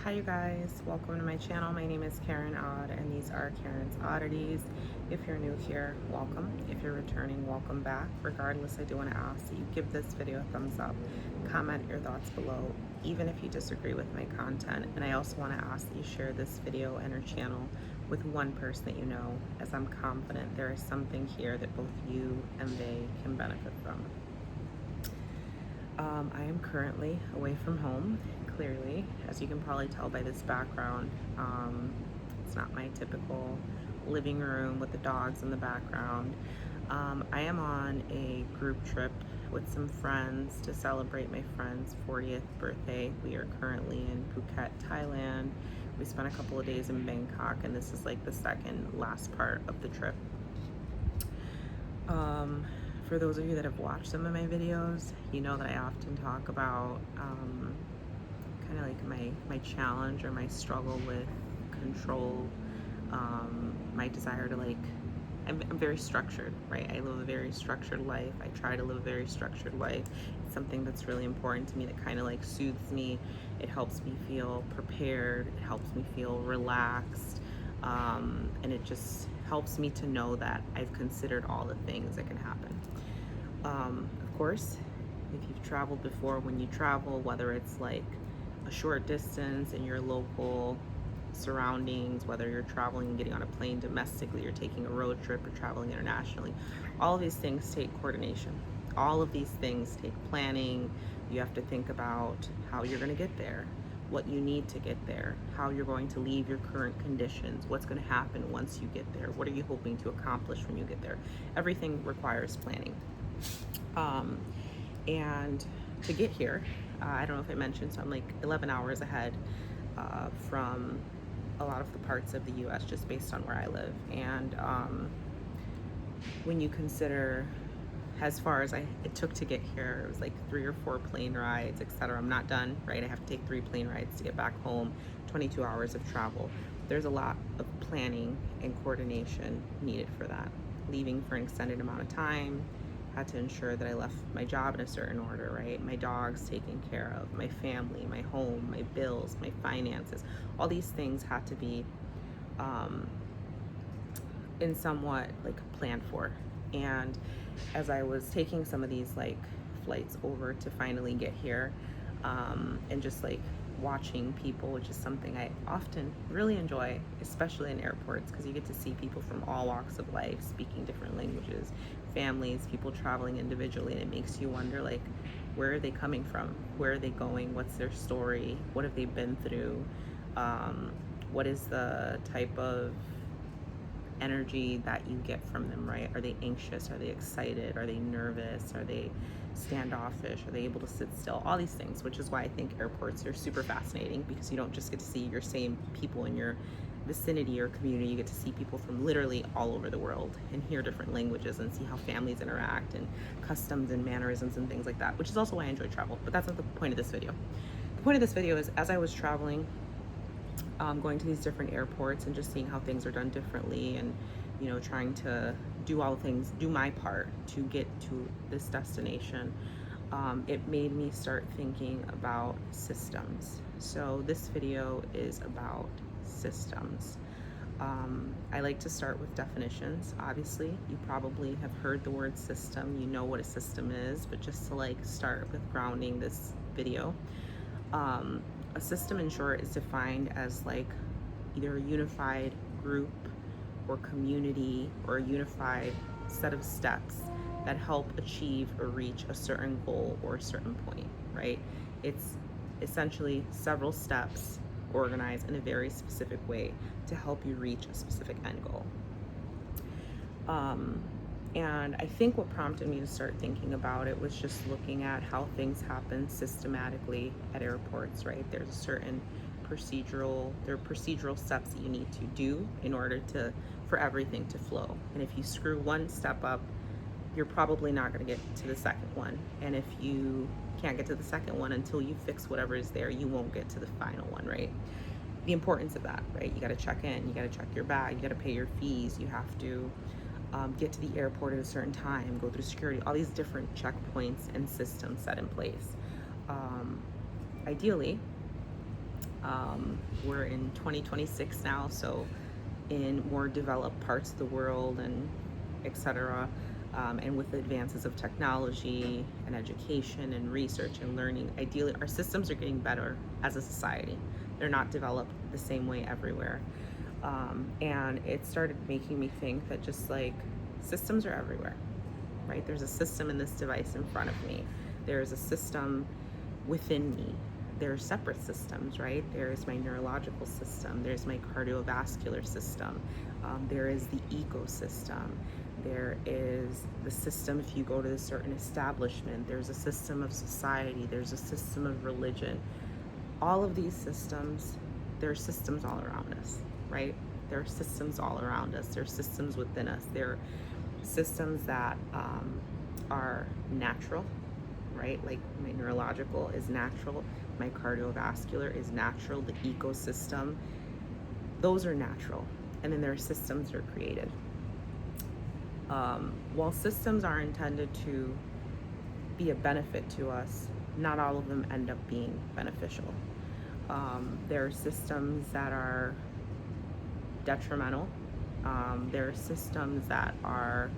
Hi you guys, welcome to my channel. My name is Karen Odd and these are Karen's Oddities. If you're new here, welcome. If you're returning, welcome back. Regardless, I do want to ask that you give this video a thumbs up, comment your thoughts below, even if you disagree with my content. And I also want to ask that you share this video and our channel with one person that you know, as I'm confident there is something here that both you and they can benefit from. I am currently away from home, clearly, as you can probably tell by this background. It's not my typical living room with the dogs in the background. I am on a group trip with some friends to celebrate my friend's 40th birthday. We are currently in Phuket, Thailand. We spent a couple of days in Bangkok, and this is like the second last part of the trip. For those of you that have watched some of my videos, you know that I often talk about kind of like my challenge or my struggle with control, my desire to I'm very structured, right? I live a very structured life. I try to live a very structured life. It's something that's really important to me, that kind of like soothes me. It helps me feel prepared. It helps me feel relaxed. And it just helps me to know that I've considered all the things that can happen. Of course, if you've traveled before, when you travel, whether it's like a short distance in your local surroundings, whether you're traveling and getting on a plane domestically, you're taking a road trip, or traveling internationally, all of these things take coordination. All of these things take planning. You have to think about how you're going to get there, what you need to get there, how you're going to leave your current conditions, what's going to happen once you get there, what are you hoping to accomplish when you get there. Everything requires planning. And to get here, I don't know if I mentioned, so I'm like 11 hours ahead from a lot of the parts of the US, just based on where I live. And when you consider as far as it took to get here, it was like 3 or 4 plane rides, etc. I'm not done, right? I have to take 3 plane rides to get back home, 22 hours of travel. There's a lot of planning and coordination needed for that. Leaving for an extended amount of time, had to ensure that I left my job in a certain order, right? My dogs taken care of, my family, my home, my bills, my finances. All these things had to be in somewhat like planned for. And as I was taking some of these like flights over to finally get here, and just like watching people, which is something I often really enjoy, especially in airports, because you get to see people from all walks of life speaking different languages, families, people traveling individually, and it makes you wonder, like, where are they coming from? Where are they going? What's their story? What have they been through? What is the type of energy that you get from them, right? Are they anxious? Are they excited? Are they nervous? Are they standoffish? Are they able to sit still? All these things, which is why I think airports are super fascinating, because you don't just get to see your same people in your vicinity or community. You get to see people from literally all over the world and hear different languages and see how families interact and customs and mannerisms and things like that, which is also why I enjoy travel. But that's not the point of this video. The point of this video is, as I was traveling, going to these different airports and just seeing how things are done differently, and trying to do all the things, do my part to get to this destination, it made me start thinking about systems. So this video is about systems. I like to start with definitions. Obviously, you probably have heard the word system, you know what a system is, but just to like start with grounding this video, a system, in short, is defined as like either a unified group or community, or a unified set of steps that help achieve or reach a certain goal or a certain point, right? It's essentially several steps organized in a very specific way to help you reach a specific end goal. And I think what prompted me to start thinking about it was just looking at how things happen systematically at airports, right? There's a certain procedural steps that you need to do in order for everything to flow. And if you screw one step up, you're probably not going to get to the second one. And if you can't get to the second one until you fix whatever is there, you won't get to the final one, right? The importance of that, right? You got to check in, you got to check your bag, you got to pay your fees, you have to get to the airport at a certain time, go through security, all these different checkpoints and systems set in place. Ideally, We're in 2026 now, so in more developed parts of the world and etc. And with the advances of technology and education and research and learning, ideally our systems are getting better as a society. They're not developed the same way everywhere. And it started making me think that just like systems are everywhere, right? There's a system in this device in front of me. There's a system within me. There are separate systems, right? There's my neurological system. There's my cardiovascular system. There is the ecosystem. There is the system if you go to a certain establishment. There's a system of society. There's a system of religion. All of these systems, there are systems all around us, right? There are systems all around us. There are systems within us. There are systems that are natural, right? Like my neurological is natural, my cardiovascular is natural, the ecosystem, those are natural. And then there are systems that are created. While systems are intended to be a benefit to us, not all of them end up being beneficial. There are systems that are detrimental. There are systems that are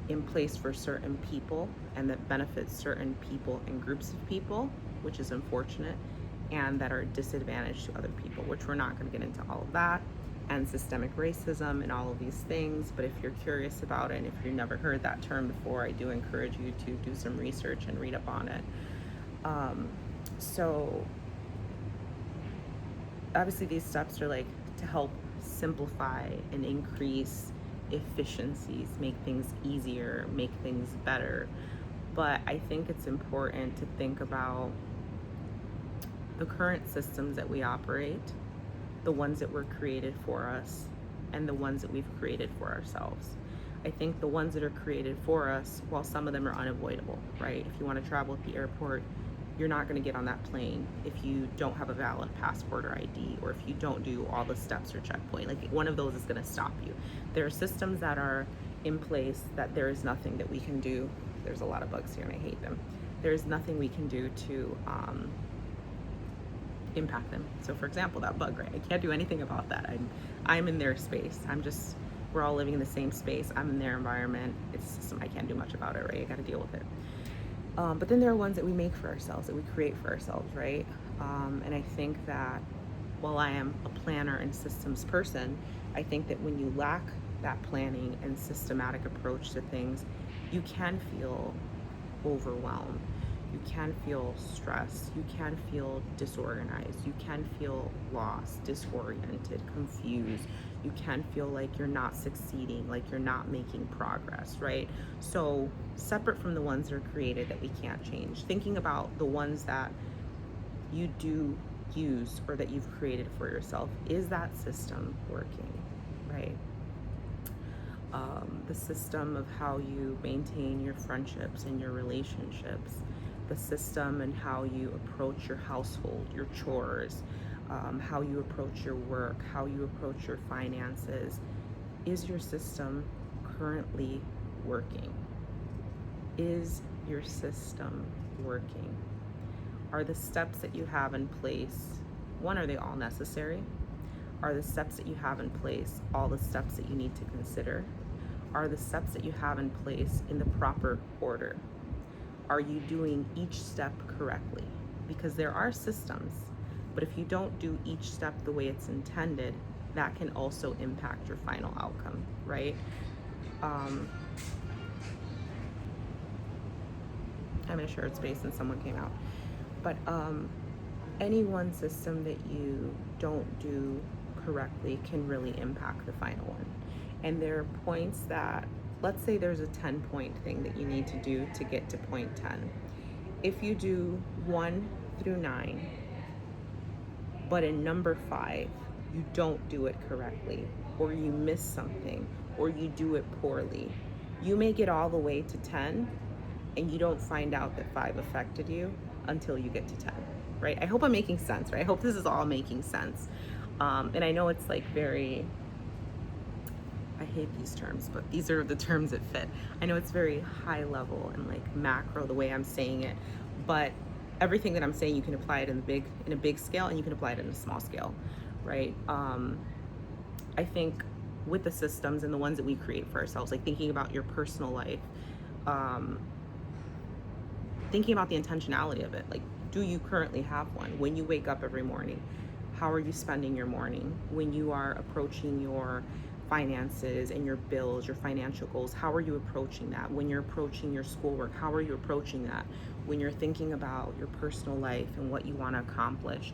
in place for certain people and that benefit certain people and groups of people, which is unfortunate, and that are disadvantaged to other people, which we're not going to get into all of that, and systemic racism and all of these things. But if you're curious about it and if you've never heard that term before, I do encourage you to do some research and read up on it. So obviously these steps are like to help simplify and increase efficiencies, make things easier, make things better. But I think it's important to think about the current systems that we operate, the ones that were created for us, and the ones that we've created for ourselves. I think the ones that are created for us, while some of them are unavoidable, right? If you want to travel at the airport, you're not going to get on that plane if you don't have a valid passport or ID, or if you don't do all the steps or checkpoint. Like one of those is going to stop you. There are systems that are in place that there is nothing that we can do. There's a lot of bugs here and I hate them. There's nothing we can do to impact them. So for example, that bug, right? I can't do anything about that. I'm in their space. We're all living in the same space. I'm in their environment. It's a system. I can't do much about it, right? I got to deal with it. But then there are ones that we make for ourselves, that we create for ourselves, right? And I think that while I am a planner and systems person, I think that when you lack that planning and systematic approach to things, you can feel overwhelmed. You can feel stressed. You can feel disorganized. You can feel lost, disoriented, confused. You can feel like you're not succeeding, like you're not making progress, right? So separate from the ones that are created that we can't change, thinking about the ones that you do use or that you've created for yourself, is that system working, right? The system of how you maintain your friendships and your relationships, the system and how you approach your household, your chores, how you approach your work, how you approach your finances. Is your system currently working? Is your system working? Are the steps that you have in place, one, are they all necessary? Are the steps that you have in place all the steps that you need to consider? Are the steps that you have in place in the proper order? Are you doing each step correctly? Because there are systems, but if you don't do each step the way it's intended, that can also impact your final outcome, right? I'm in a shared space and someone came out. But any one system that you don't do correctly can really impact the final one. And there are points that, let's say there's a 10-point thing that you need to do to get to point 10. If you do 1 through 9, but in number 5, you don't do it correctly, or you miss something, or you do it poorly, you may get all the way to 10 and you don't find out that 5 affected you until you get to 10, right? I hope I'm making sense, right? I hope this is all making sense. And I know it's like very, I hate these terms, but these are the terms that fit. I know it's very high level and like macro the way I'm saying it, but everything that I'm saying, you can apply it in a big scale, and you can apply it in a small scale, right? I think with the systems and the ones that we create for ourselves, like thinking about your personal life, um, thinking about the intentionality of it. Like, do you currently have one? When you wake up every morning, how are you spending your morning? When you are approaching your finances and your bills, your financial goals, how are you approaching that? When you're approaching your schoolwork, how are you approaching that? When you're thinking about your personal life and what you want to accomplish,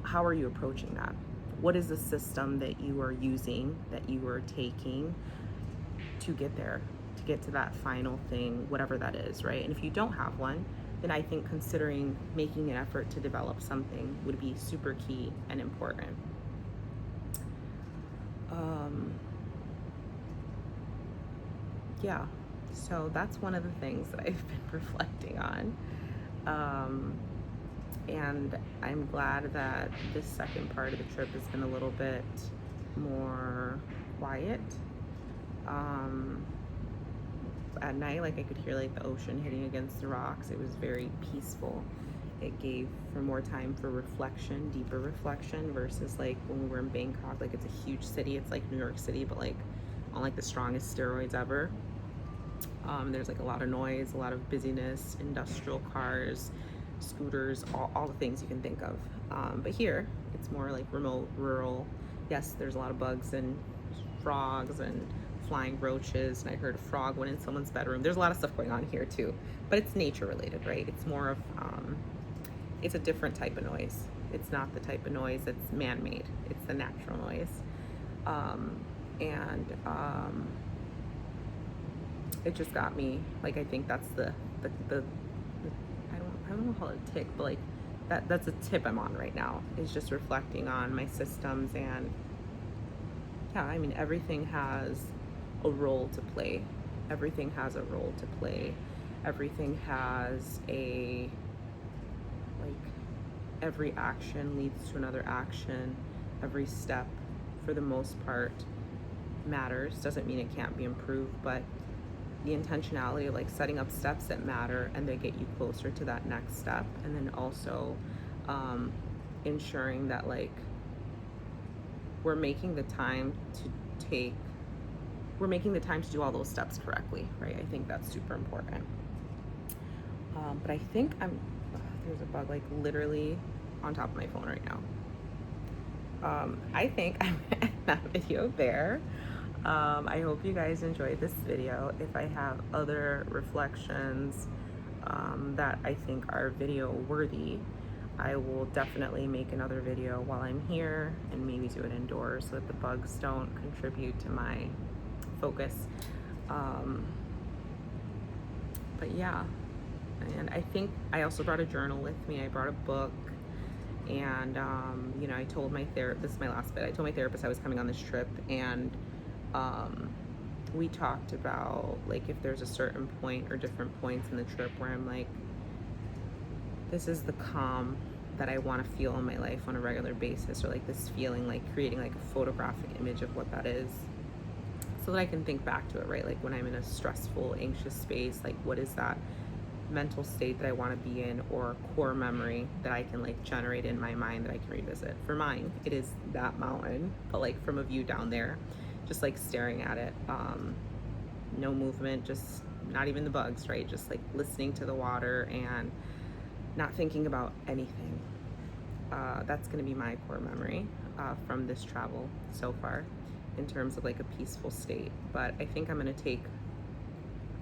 how are you approaching that? What is the system that you are using, that you are taking to get there, to get to that final thing, whatever that is, right? And if you don't have one, then I think considering making an effort to develop something would be super key and important. Yeah, so that's one of the things that I've been reflecting on. And I'm glad that this second part of the trip has been a little bit more quiet. At night, like, I could hear like the ocean hitting against the rocks. It was very peaceful. It gave for more time for reflection, deeper reflection, versus like when we were in Bangkok. Like, it's a huge city. It's like New York City, but like on like the strongest steroids ever. There's like a lot of noise, a lot of busyness, industrial cars, scooters, all the things you can think of. But here, it's more like remote, rural. Yes, there's a lot of bugs and frogs and flying roaches, and I heard a frog went in someone's bedroom. There's a lot of stuff going on here too, but it's nature related, right? It's more of, it's a different type of noise. It's not the type of noise that's man-made. It's the natural noise. It just got me, like, I think that's the I don't know how to tick, but like that's a tip I'm on right now, is just reflecting on my systems. And yeah, I mean, everything has a role to play. Everything has a role to play. Everything has a, like, every action leads to another action. Every step, for the most part, matters. Doesn't mean it can't be improved, but the intentionality of like setting up steps that matter and they get you closer to that next step. And then also ensuring that like we're making the time to do all those steps correctly, right? I think that's super important. But I think there's a bug like literally on top of my phone right now. I think I'm at that video there. I hope you guys enjoyed this video. If I have other reflections that I think are video worthy, I will definitely make another video while I'm here, and maybe do it indoors so that the bugs don't contribute to my focus. But yeah, and I think I also brought a journal with me. I brought a book, and you know, I told my therapist, this is my last bit, I told my therapist I was coming on this trip, and we talked about like if there's a certain point or different points in the trip where I'm like, this is the calm that I want to feel in my life on a regular basis, or like this feeling, like creating like a photographic image of what that is, so that I can think back to it, right? Like when I'm in a stressful, anxious space, like what is that mental state that I want to be in, or core memory that I can like generate in my mind that I can revisit. For mine, it is that mountain, but like from a view down there, just like staring at it, no movement, just not even the bugs, right? Just like listening to the water and not thinking about anything. That's going to be my core memory from this travel so far, in terms of like a peaceful state. But I think I'm going to take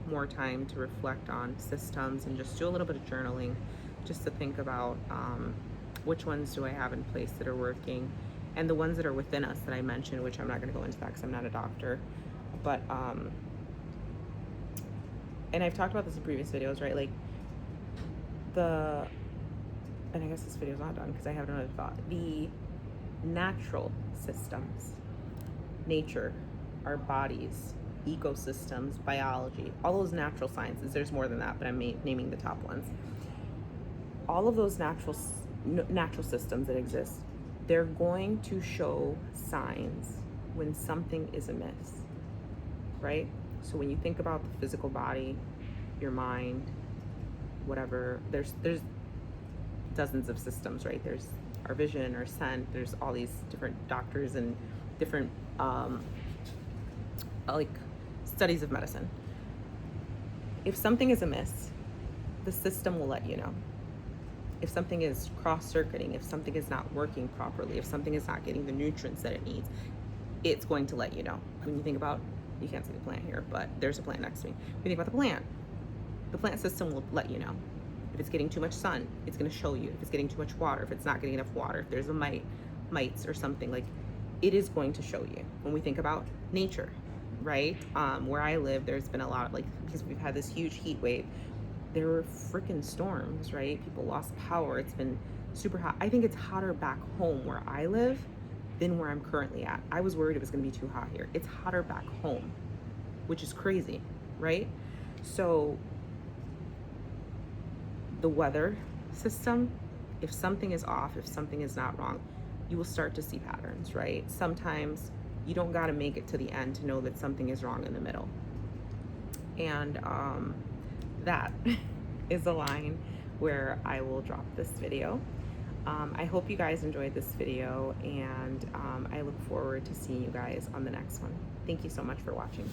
more time to reflect on systems and just do a little bit of journaling, just to think about which ones do I have in place that are working, and the ones that are within us that I mentioned, which I'm not going to go into that because I'm not a doctor. But and I've talked about this in previous videos, right? Like and I guess this video's not done because I have another thought. The natural systems, nature, our bodies, ecosystems, biology, all those natural sciences. There's more than that, but I'm naming the top ones. All of those natural systems that exist, they're going to show signs when something is amiss, right? So when you think about the physical body, your mind, whatever, there's dozens of systems, right? There's our vision, our scent, there's all these different doctors and different like studies of medicine. If something is amiss, the system will let you know. If something is cross-circuiting, if something is not working properly, if something is not getting the nutrients that it needs, it's going to let you know. When you think about, you can't see the plant here, but there's a plant next to me. When you think about the plant system will let you know. If it's getting too much sun, it's going to show you. If it's getting too much water, if it's not getting enough water, if there's a mites or something, like, it is going to show you. When we think about nature, right? Where I live, there's been a lot of, like, because we've had this huge heat wave, there were freaking storms, right? People lost power. It's been super hot. I think it's hotter back home where I live than where I'm currently at. I was worried it was going to be too hot here. It's hotter back home, which is crazy, right? So the weather system, if something is off, if something is not wrong, you will start to see patterns, right? Sometimes you don't got to make it to the end to know that something is wrong in the middle. And that is a line where I will drop this video. I hope you guys enjoyed this video, and I look forward to seeing you guys on the next one. Thank you so much for watching.